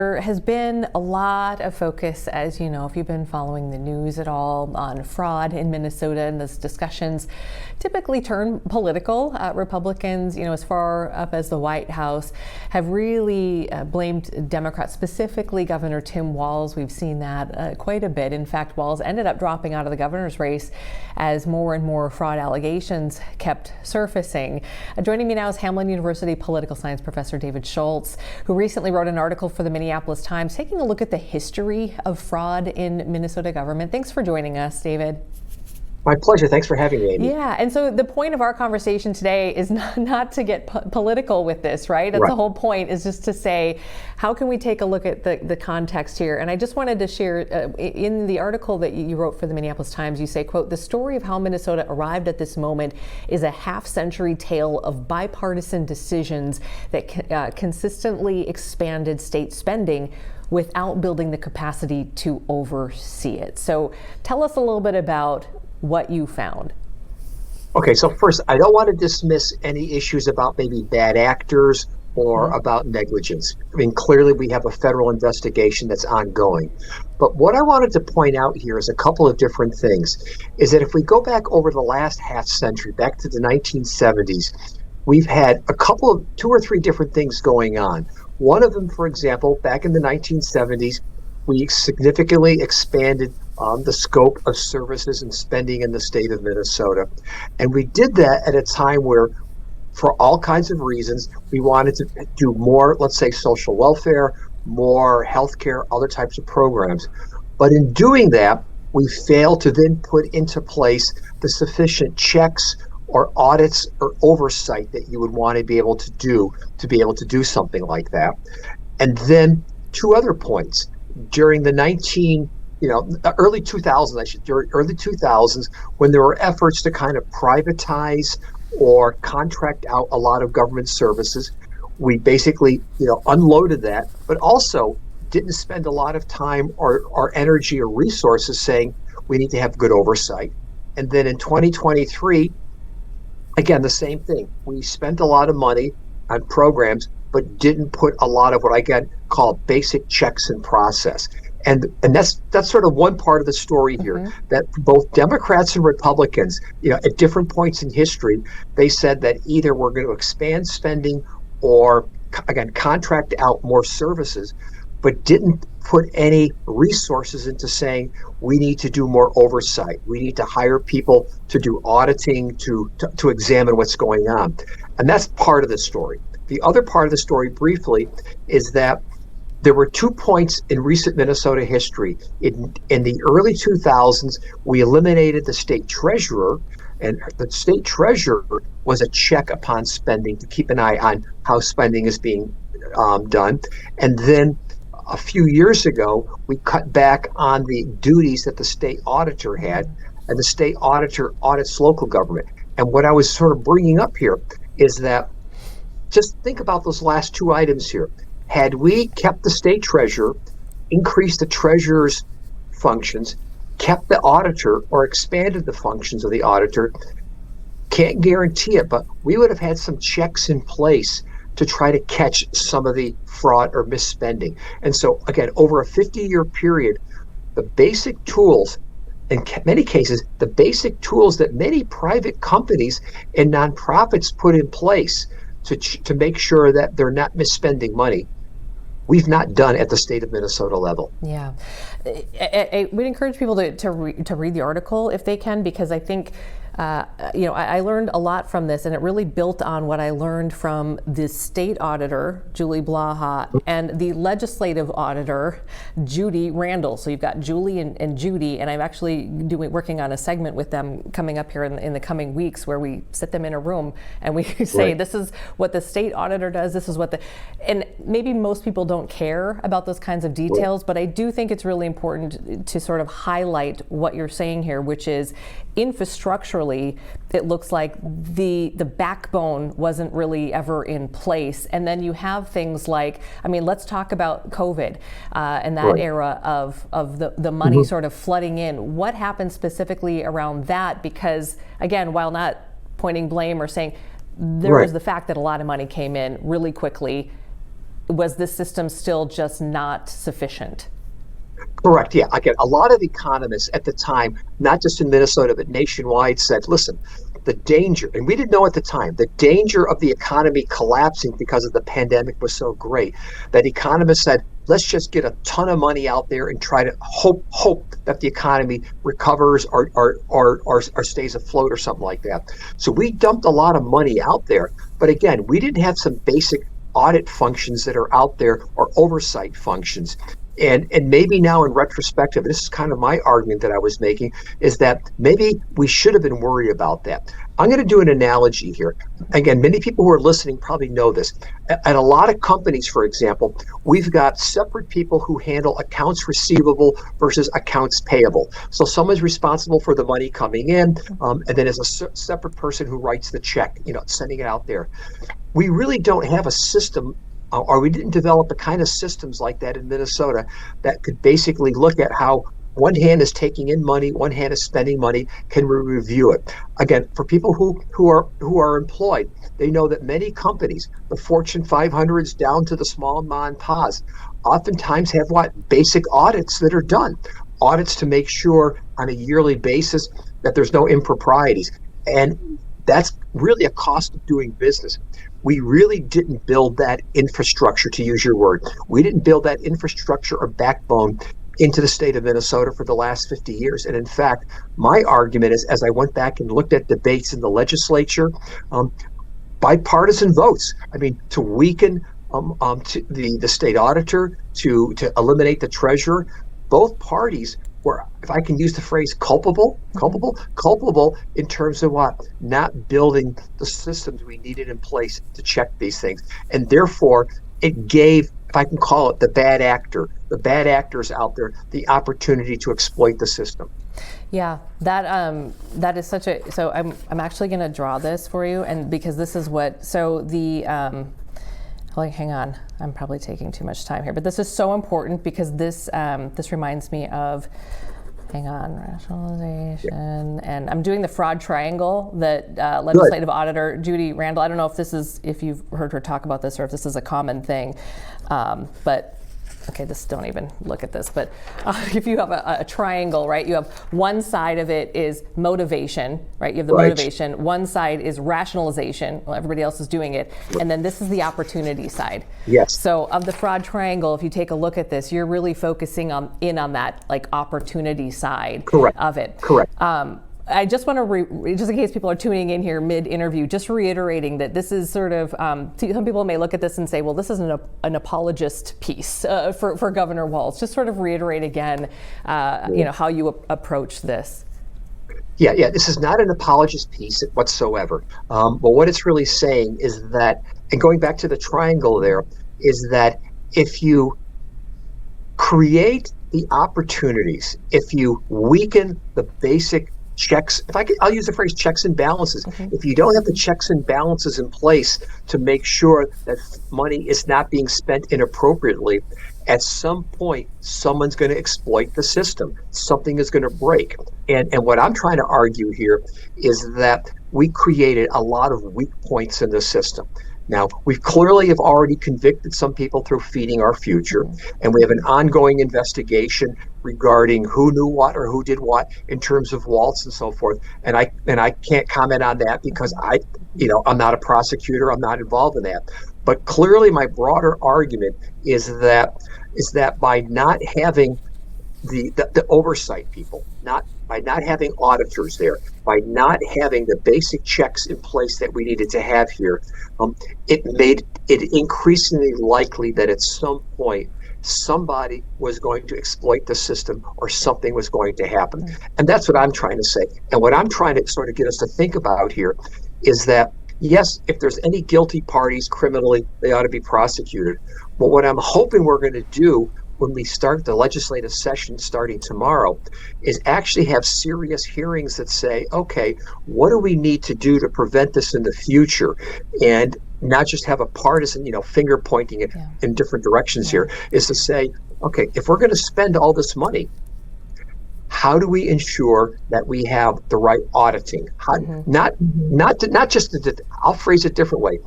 There has been a lot of focus, as you know, if you've been following the news at all, on fraud in Minnesota, and those discussions typically turn political. Republicans, as far up as the White House, have really blamed Democrats, specifically Governor Tim Walz. We've seen that quite a bit. In fact, Walz ended up dropping out of the governor's race as more and more fraud allegations kept surfacing. Joining me now is Hamline University political science professor David Schultz, who recently wrote an article for the Minneapolis-St, taking a look at the history of fraud in Minnesota government. Thanks for joining us, David. My pleasure. Thanks for having me, Amy. Yeah, and so the point of our conversation today is not to get political with this, right? That's right. The whole point, is just to say, how can we take a look at the context here? And I just wanted to share, in the article that you wrote for the Minneapolis-Times, you say, quote, "The story of how Minnesota arrived at this moment is a half-century tale of bipartisan decisions that consistently expanded state spending without building the capacity to oversee it." So tell us a little bit about what you found. Okay, so first, I don't want to dismiss any issues about maybe bad actors or about negligence. I mean, clearly we have a federal investigation that's ongoing. But what I wanted to point out here is a couple of different things. Is that if we go back over the last half century, back to the 1970s, we've had two or three different things going on. One of them, for example, back in the 1970s, we significantly expanded the scope of services and spending in the state of Minnesota. And we did that at a time where, for all kinds of reasons, we wanted to do more, let's say, social welfare, more healthcare, other types of programs. But in doing that, we failed to then put into place the sufficient checks or audits or oversight that you would want to be able to do something like that. And then two other points. During the early 2000s, when there were efforts to kind of privatize or contract out a lot of government services, we basically, unloaded that, but also didn't spend a lot of time or energy or resources saying we need to have good oversight. And then in 2023, again, the same thing. We spent a lot of money on programs, but didn't put a lot of what I call basic checks and process. And that's sort of one part of the story here, that both Democrats and Republicans, at different points in history, they said that either we're going to expand spending or, again, contract out more services, but didn't put any resources into saying we need to do more oversight. We need to hire people to do auditing, to examine what's going on. And that's part of the story. The other part of the story, briefly, is that there were 2 points in recent Minnesota history. In the early 2000s, we eliminated the state treasurer, and the state treasurer was a check upon spending to keep an eye on how spending is being done. And then a few years ago, we cut back on the duties that the state auditor had, and the state auditor audits local government. And what I was sort of bringing up here is that just think about those last two items here. Had we kept the state treasurer, increased the treasurer's functions, kept the auditor or expanded the functions of the auditor, can't guarantee it, but we would have had some checks in place to try to catch some of the fraud or misspending. And so, again, over a 50-year period, the basic tools, in many cases, the basic tools that many private companies and nonprofits put in place to make sure that they're not misspending money, we've not done at the state of Minnesota level. Yeah. We'd encourage people to read the article if they can, because I think I learned a lot from this, and it really built on what I learned from the state auditor, Julie Blaha, and the legislative auditor, Judy Randall. So you've got Julie and Judy, and I'm actually working on a segment with them coming up here in the coming weeks, where we sit them in a room and we say, right, this is what the state auditor does, this is what and maybe most people don't care about those kinds of details, but I do think it's really important to sort of highlight what you're saying here, which is infrastructurally, it looks like the backbone wasn't really ever in place. And then you have things like, let's talk about COVID and that era of the money sort of flooding in. What happened specifically around that? Because, again, while not pointing blame or saying, there was the fact that a lot of money came in really quickly. was this system still just not sufficient? Correct. Yeah. Again, a lot of economists at the time, not just in Minnesota, but nationwide, said, listen, the danger, and we didn't know at the time, the danger of the economy collapsing because of the pandemic was so great that economists said, let's just get a ton of money out there and try to hope that the economy recovers or stays afloat or something like that. So we dumped a lot of money out there. But again, we didn't have some basic audit functions that are out there or oversight functions. And maybe now in retrospective, this is kind of my argument that I was making, is that maybe we should have been worried about that. I'm going to do an analogy here. Again, many people who are listening probably know this. At a lot of companies, for example, we've got separate people who handle accounts receivable versus accounts payable. So someone's responsible for the money coming in, and then there's a separate person who writes the check, sending it out there. We really don't have a system, or we didn't develop the kind of systems like that in Minnesota that could basically look at how one hand is taking in money, one hand is spending money. Can we review it? Again, for people who are employed, they know that many companies, the Fortune 500s down to the small mom and pops, oftentimes have basic audits that are done. Audits to make sure on a yearly basis that there's no improprieties. And that's really a cost of doing business. We really didn't build that infrastructure, to use your word. We didn't build that infrastructure or backbone into the state of Minnesota for the last 50 years. And in fact, my argument is, as I went back and looked at debates in the legislature, bipartisan votes, to weaken to the state auditor, to eliminate the treasurer, both parties were, if I can use the phrase, culpable in terms of not building the systems we needed in place to check these things. And therefore, it gave, if I can call it, the bad actors out there, the opportunity to exploit the system. Yeah, that is such a, so I'm actually going to draw this for you, and because this is what, so the, hang on, I'm probably taking too much time here, but this is so important because this reminds me of, hang on, rationalization, and I'm doing the fraud triangle that legislative auditor Judy Randall, I don't know if you've heard her talk about this or if this is a common thing, but okay, don't even look at this, but if you have a triangle, right, you have one side of it is motivation, right? You have the motivation. One side is rationalization. Well, everybody else is doing it. And then this is the opportunity side. Yes. So of the fraud triangle, if you take a look at this, you're really focusing in on that opportunity side of it. Correct. I just want to, just in case people are tuning in here mid-interview, just reiterating that this is sort of, some people may look at this and say, well, this is an apologist piece for Governor Walz. Just sort of reiterate again, how you approach this. Yeah, this is not an apologist piece whatsoever. But what it's really saying is that, and going back to the triangle there, is that if you create the opportunities, if you weaken the basic checks, I'll use the phrase checks and balances. If you don't have the checks and balances in place to make sure that money is not being spent inappropriately, at some point, someone's going to exploit the system. Something is going to break. And what I'm trying to argue here is that we created a lot of weak points in the system. Now, we clearly have already convicted some people through Feeding Our Future, and we have an ongoing investigation regarding who knew what or who did what in terms of Waltz and so forth. And I can't comment on that because I'm not a prosecutor. I'm not involved in that. But clearly, my broader argument is that by not having the oversight people, by not having auditors there, by not having the basic checks in place that we needed to have here, it made it increasingly likely that at some point somebody was going to exploit the system or something was going to happen. And that's what I'm trying to say. And what I'm trying to sort of get us to think about here is that, yes, if there's any guilty parties criminally, they ought to be prosecuted. But what I'm hoping we're going to do when we start the legislative session starting tomorrow is actually have serious hearings that say, okay, what do we need to do to prevent this in the future? And not just have a partisan, finger pointing it in different directions here, is to say, okay, if we're going to spend all this money, how do we ensure that we have the right auditing? Not just I'll phrase it a different way.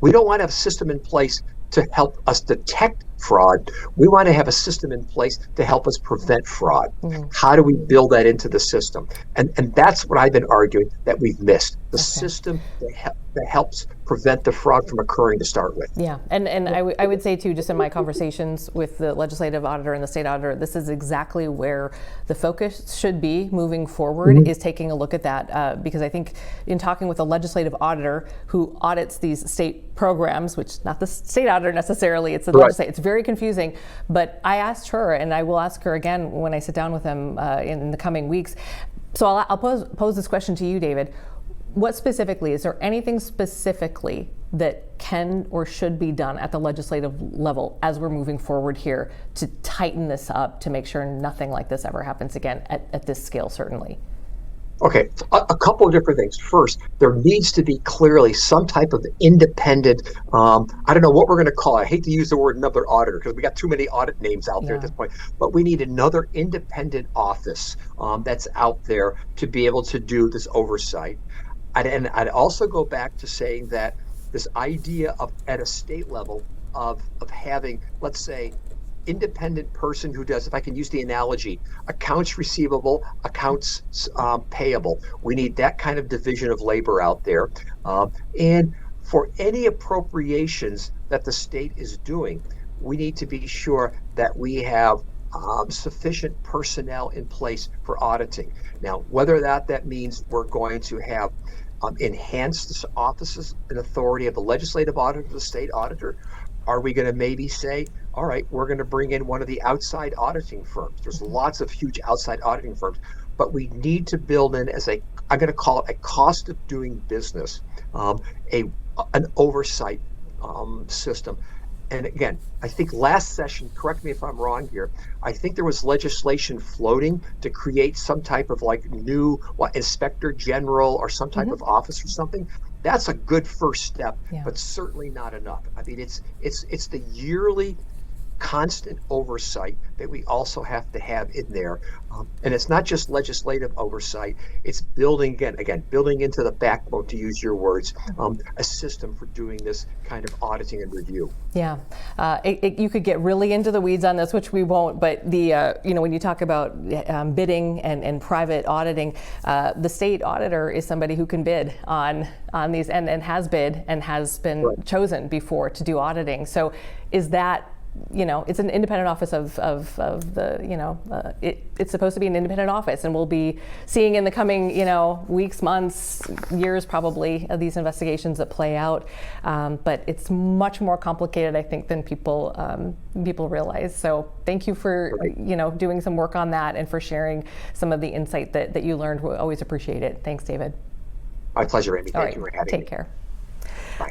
We don't want to have a system in place to help us detect fraud. We want to have a system in place to help us prevent fraud. How do we build that into the system? And that's what I've been arguing that we've missed. The system that helps prevent the fraud from occurring to start with. Yeah, and I would say too, just in my conversations with the legislative auditor and the state auditor, this is exactly where the focus should be moving forward, is taking a look at that. Because I think in talking with a legislative auditor who audits these state programs, which not the state auditor necessarily, it's the legislature, it's very confusing. But I asked her, and I will ask her again when I sit down with them in the coming weeks. So I'll pose this question to you, David. What specifically, is there anything specifically that can or should be done at the legislative level as we're moving forward here to tighten this up, to make sure nothing like this ever happens again at this scale, certainly? Okay, a couple of different things. First, there needs to be clearly some type of independent, I don't know what we're going to call it. I hate to use the word another auditor because we got too many audit names out there at this point, but we need another independent office that's out there to be able to do this oversight. And I'd also go back to saying that this idea of at a state level of having, let's say, independent person who does, if I can use the analogy, accounts receivable, accounts payable. We need that kind of division of labor out there. And for any appropriations that the state is doing, we need to be sure that we have sufficient personnel in place for auditing. Now, whether that means we're going to have enhanced offices and authority of the legislative auditor, the state auditor, are we going to maybe say, all right, we're going to bring in one of the outside auditing firms? There's lots of huge outside auditing firms, but we need to build in I'm going to call it a cost of doing business, an oversight system. And again, I think last session, correct me if I'm wrong here, I think there was legislation floating to create some type of new inspector general or some type of office or something. That's a good first step, but certainly not enough. I mean, it's the yearly constant oversight that we also have to have in there. And it's not just legislative oversight, it's building into the backbone, to use your words, a system for doing this kind of auditing and review. Yeah, you could get really into the weeds on this, which we won't, but when you talk about bidding and private auditing, the state auditor is somebody who can bid on these and has bid and has been chosen before to do auditing. So is that, it's an independent office of the, it's supposed to be an independent office, and we'll be seeing in the coming, weeks, months, years probably, of these investigations that play out. But it's much more complicated, I think, than people realize. So thank you for, doing some work on that and for sharing some of the insight that you learned. We always appreciate it. Thanks, David. My pleasure, Amy. Thank you for having me. Take care. Bye.